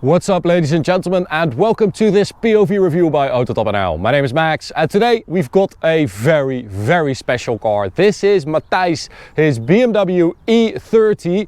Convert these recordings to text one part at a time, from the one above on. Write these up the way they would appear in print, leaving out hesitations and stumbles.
What's up, ladies and gentlemen, and welcome to this POV review by Autobahn. My name is Max, and today we've got a very special car. This is Matthijs, his BMW E30.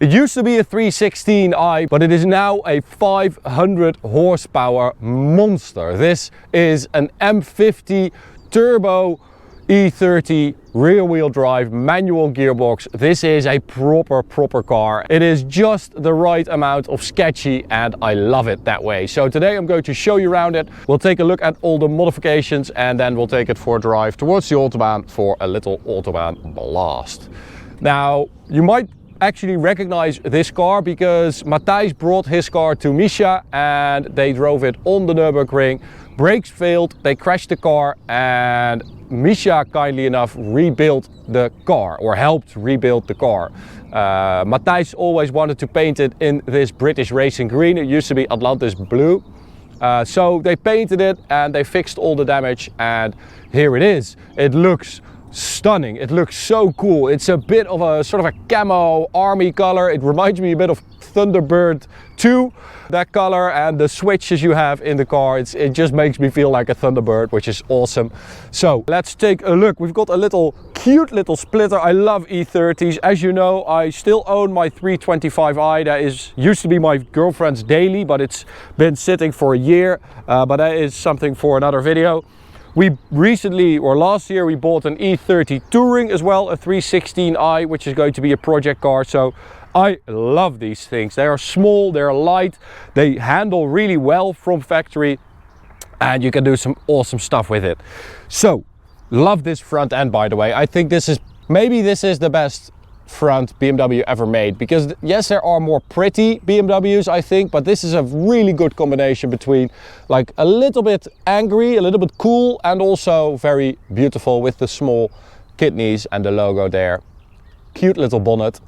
It used to be a 316i, but it is now a 500 horsepower monster. This is an M50 turbo E30 rear-wheel drive manual gearbox. This is a proper car. It is just the right amount of sketchy and I love it that way. So today I'm going to show you around it. We'll take a look at all the modifications and then we'll take it for a drive towards the Autobahn for a little Autobahn blast. Now, you might actually recognize this car because Matthijs brought his car to Misha and they drove it on the Nürburgring. Brakes failed, they crashed the car, and Misha kindly enough rebuilt the car, or helped rebuild the car. Matthijs always wanted to paint it in this British racing green. It used to be Atlantis blue. So they painted it and they fixed all the damage, and here it is. It looks stunning. It looks so cool. It's a bit of a sort of a camo army color. It reminds me a bit of Thunderbird 2, that color, and the switches you have in the car, it just makes me feel like a Thunderbird, which is awesome. So let's take a look. We've got a cute little splitter. I love E30s. As you know, I still own my 325i. That used to be my girlfriend's daily, but it's been sitting for a year. But that is something for another video. We recently, or last year, we bought an E30 Touring as well, a 316i, which is going to be a project car. So I love these things. They are small, they're light, they handle really well from factory, and you can do some awesome stuff with it. So, love this front end, by the way. I think maybe this is the best front BMW ever made, because yes, there are more pretty BMWs, I think, but this is a really good combination between like a little bit angry, a little bit cool, and also very beautiful with the small kidneys and the logo there. Cute little bonnet.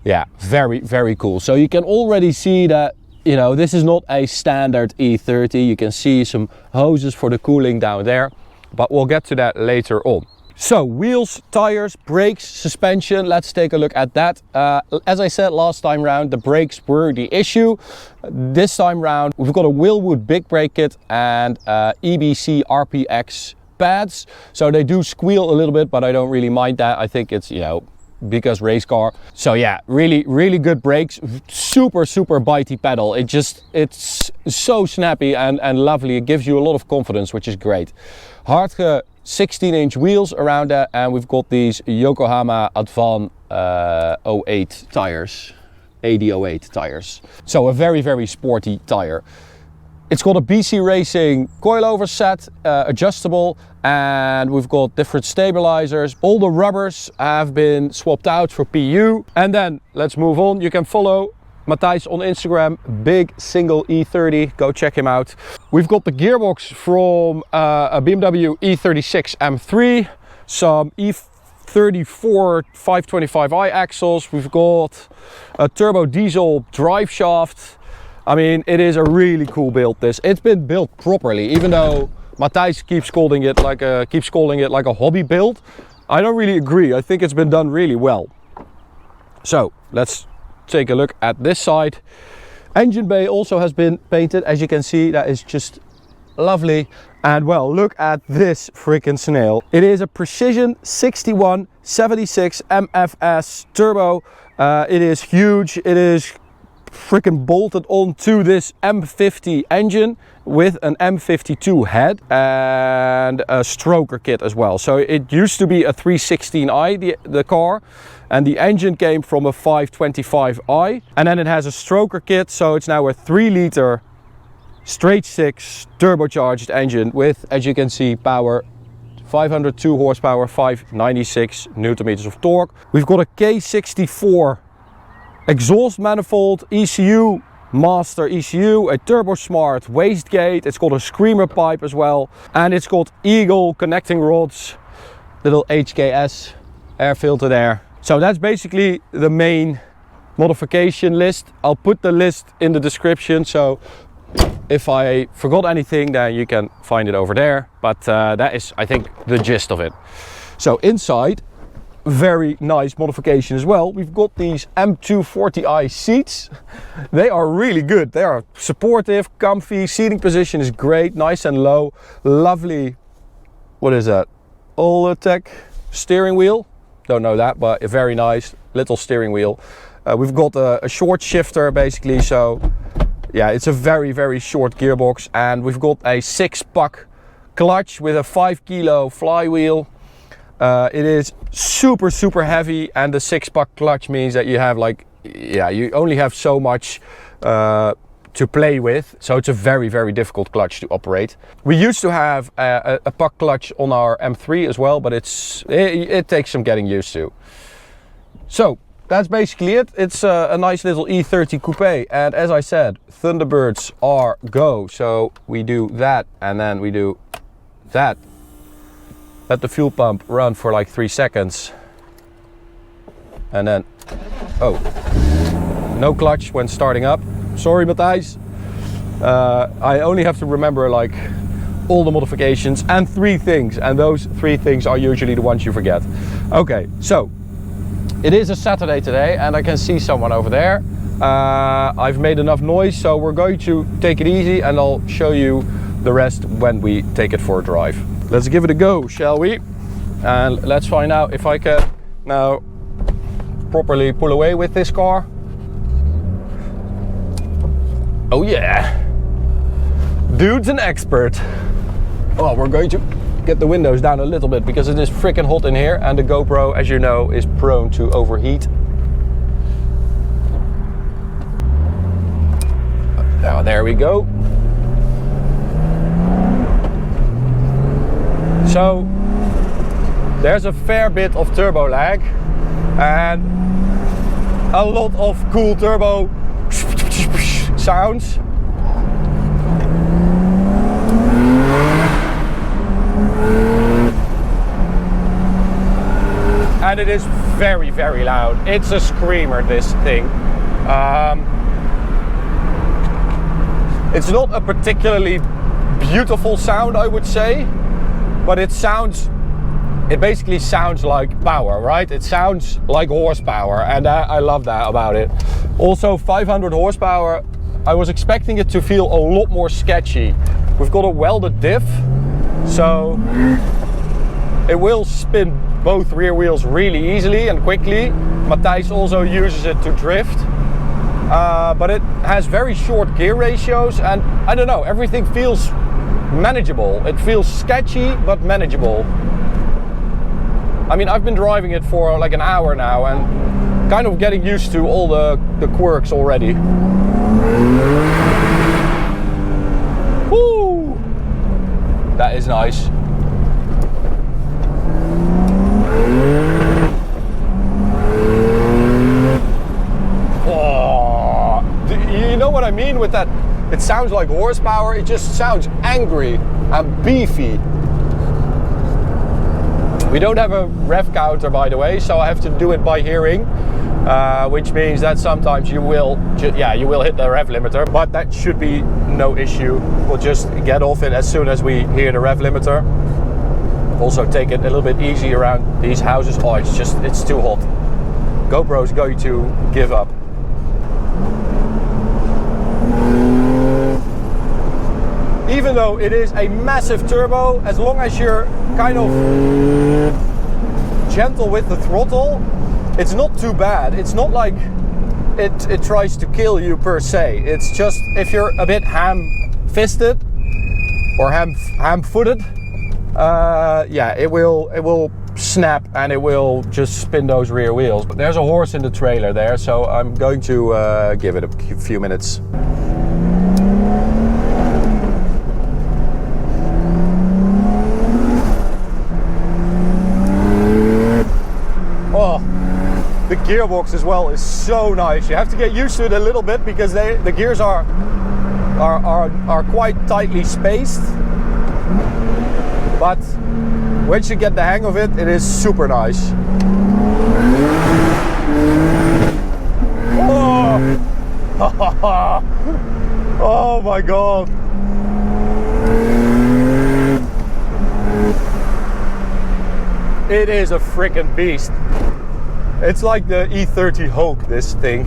Yeah, very cool. So you can already see that, you know, this is not a standard E30. You can see some hoses for the cooling down there, but we'll get to that later on. So wheels, tires, brakes, suspension, let's take a look at that. As I said last time round, the brakes were the issue. This time round, we've got a Wilwood big brake kit and EBC RPX pads. So they do squeal a little bit, but I don't really mind that. I think it's, you know, because race car. So yeah, really good brakes, super bitey pedal. It's so snappy and lovely. It gives you a lot of confidence, which is great. Hardge 16-inch wheels around that, and we've got these Yokohama Advan 08 tires, AD08 tires. So a very sporty tire. It's got a BC Racing coilover set, adjustable, and we've got different stabilizers. All the rubbers have been swapped out for PU. And then let's move on. You can follow Matthijs on Instagram, big single E30, go check him out. We've got the gearbox from a BMW E36 M3, some E34 525i axles. We've got a turbo diesel drive shaft. I mean, it is a really cool build. It's been built properly, even though Matthijs keeps calling it like a hobby build. I don't really agree. I think it's been done really well. So let's take a look at this side. Engine bay also has been painted, as you can see. That is just lovely. And well, look at this freaking snail. It is a Precision 6176 MFS turbo. It is huge. It is freaking bolted onto this M50 engine with an M52 head and a stroker kit as well. So it used to be a 316i, the car, and the engine came from a 525i, and then it has a stroker kit, so it's now a 3-liter straight 6 turbocharged engine with, as you can see, power 502 horsepower, 596 newton meters of torque. We've got a K64 exhaust manifold, ECU, master ECU, a turbo smart wastegate. It's got a screamer pipe as well, and it's got Eagle connecting rods, little HKS air filter there. So that's basically the main modification list. I'll put the list in the description, so if I forgot anything, then you can find it over there. But that is, I think, the gist of it. So inside, very nice modification as well. We've got these M240i seats. They are really good. They are supportive, comfy, seating position is great, nice and low. Lovely, what is that? Oltec steering wheel. Don't know that, but a very nice little steering wheel. We've got a short shifter basically, so yeah, it's a very, very short gearbox. And we've got a 6-puck clutch with a 5 kilo flywheel. It is super, super heavy, and the 6-puck clutch means that you have like, yeah, you only have so much to play with, so it's a very, very difficult clutch to operate. We used to have a puck clutch on our M3 as well, but it takes some getting used to. So that's basically it. It's a nice little E30 coupe, and as I said, Thunderbirds are go. So we do that, and then we do that. Let the fuel pump run for like 3 seconds, and then, oh, no clutch when starting up. Sorry, Matthijs. I only have to remember like all the modifications and 3 things, and those 3 things are usually the ones you forget. Okay, so it is a Saturday today, and I can see someone over there. I've made enough noise, so we're going to take it easy, and I'll show you the rest when we take it for a drive. Let's give it a go, shall we? And let's find out if I can now properly pull away with this car. Oh yeah, dude's an expert. Oh, we're going to get the windows down a little bit because it is freaking hot in here, and the GoPro, as you know, is prone to overheat. Now there we go. So there's a fair bit of turbo lag and a lot of cool turbo sounds. And it is very, very loud. It's a screamer, this thing. It's not a particularly beautiful sound, I would say, but it basically sounds like power, right? It sounds like horsepower, and I love that about it. Also, 500 horsepower, I was expecting it to feel a lot more sketchy. We've got a welded diff, so it will spin both rear wheels really easily and quickly. Matthijs also uses it to drift, but it has very short gear ratios, and I don't know, everything feels manageable. It feels sketchy, but manageable. I mean, I've been driving it for like an hour now and kind of getting used to all the quirks already. Woo! That is nice. Oh, you know what I mean with that? It sounds like horsepower, it just sounds angry and beefy. We don't have a rev counter, by the way, so I have to do it by hearing, which means that sometimes you will hit the rev limiter, but that should be no issue. We'll just get off it as soon as we hear the rev limiter. Also take it a little bit easy around these houses. Oh, it's too hot. GoPro's going to give up. Even though it is a massive turbo, as long as you're kind of gentle with the throttle, it's not too bad. It's not like it tries to kill you per se. It's just if you're a bit ham-fisted or ham-footed, yeah, it will snap and it will just spin those rear wheels. But there's a horse in the trailer there, so I'm going to give it a few minutes. Oh, the gearbox as well is so nice. You have to get used to it a little bit because the gears are quite tightly spaced. But once you get the hang of it, it is super nice. Oh, oh my god. It is a freaking beast. It's like the E30 Hulk, this thing.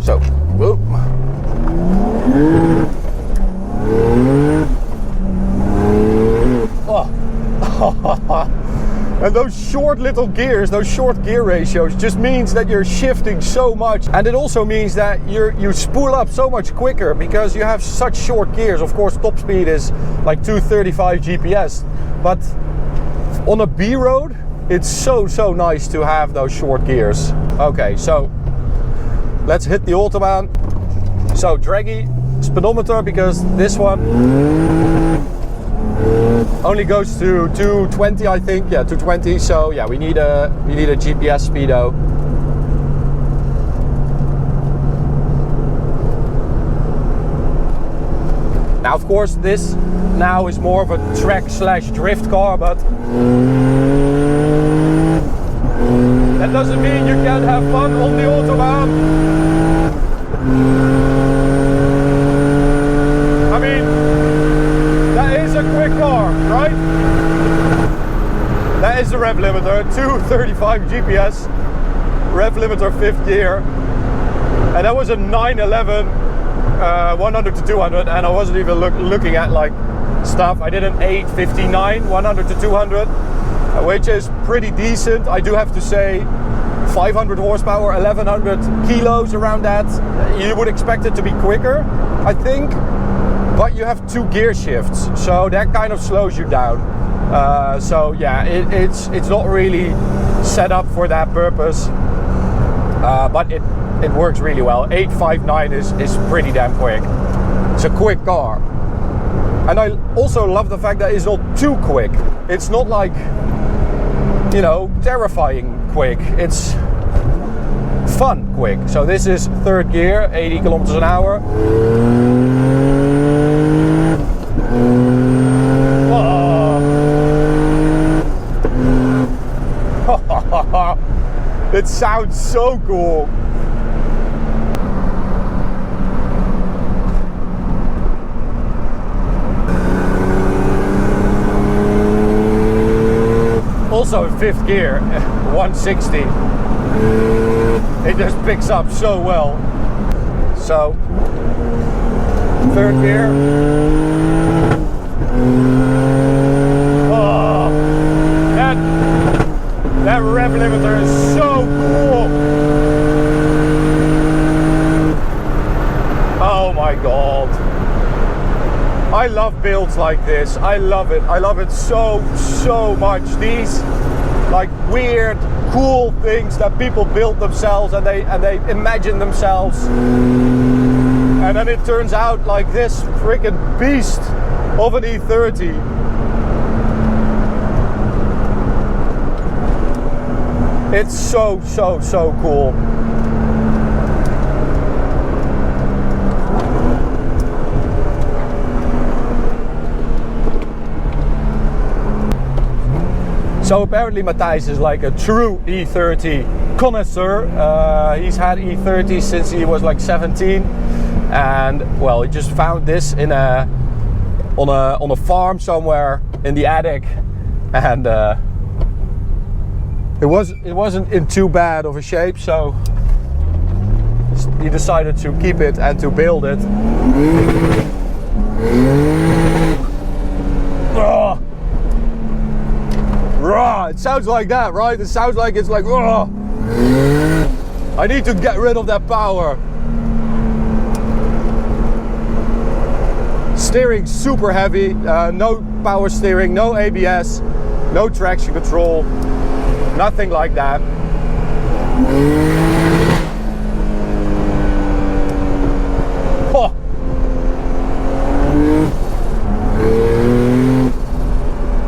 So, whoop. Oh. And those short little gears, those short gear ratios just means that you're shifting so much. And it also means that you spool up so much quicker because you have such short gears. Of course, top speed is like 235 GPS. But on a B road, it's so nice to have those short gears. Okay, so let's hit the Autobahn. So draggy speedometer because this one only goes to 220, I think. Yeah, 220. So yeah, we need a GPS speedo. Now, of course, this now is more of a track/drift car, but that doesn't mean you can't have fun on the Autobahn. I mean, that is a quick car, right? That is the rev limiter, 235 GPS, rev limiter 5th gear, and that was a 911 100 to 200, and I wasn't even looking at like stuff. I did an 859 100 to 200, which is pretty decent. I do have to say, 500 horsepower, 1100 kilos, around that. You would expect it to be quicker, I think. But you have 2 gear shifts, so that kind of slows you down. So yeah, it's not really set up for that purpose, but it works really well. 859 is pretty damn quick. It's a quick car, and I also love the fact that it's not too quick. It's not like, you know, terrifying quick. It's fun quick. So this is 3rd gear, 80 kilometers an hour. It sounds so cool. Also in 5th gear, 160. It just picks up so well. So 3rd gear. Oh, that rev limiter is so cool. Oh my god. I love builds like this. I love it. I love it so much. These like weird, cool things that people build themselves and they imagine themselves. And then it turns out like this freaking beast of an E30. It's so cool. So apparently Matthijs is like a true E30 connoisseur. He's had E30 since he was like 17, and well, he just found this in on a farm somewhere in the attic, and it wasn't in too bad of a shape, so he decided to keep it and to build it. It sounds like that, right? It sounds like it's like, I need to get rid of that power. Steering super heavy, no power steering, no ABS, no traction control, nothing like that. Oh.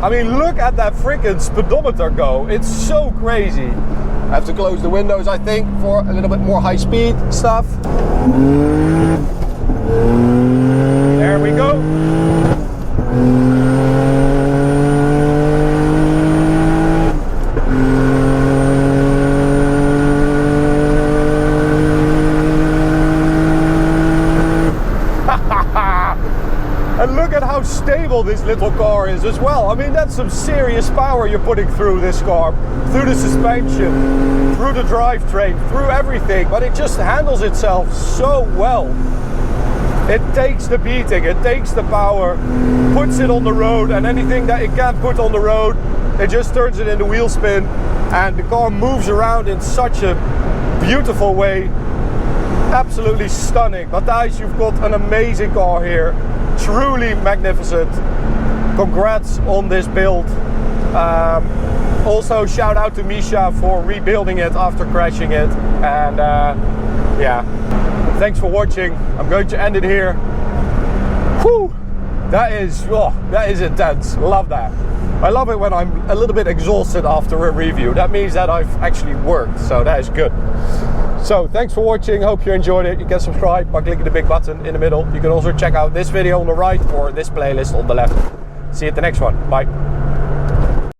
I mean, look at that freaking speedometer go. It's so crazy. I have to close the windows, I think, for a little bit more high speed stuff. There we go. And look at incredible this little car is as well. I mean, that's some serious power you're putting through this car, through the suspension, through the drivetrain, through everything, but it just handles itself so well. It takes the beating, it takes the power, puts it on the road, and anything that it can't put on the road, it just turns it into wheel spin, and the car moves around in such a beautiful way. Absolutely stunning. Matthijs, you've got an amazing car here, truly magnificent. Congrats on this build. Also shout out to Misha for rebuilding it after crashing it, and yeah, thanks for watching. I'm going to end it here. Whew, that is intense. Love that. I love it when I'm a little bit exhausted after a review. That means that I've actually worked, so that is good. So thanks for watching, hope you enjoyed it. You can subscribe by clicking the big button in the middle. You can also check out this video on the right or this playlist on the left. See you at the next one. Bye.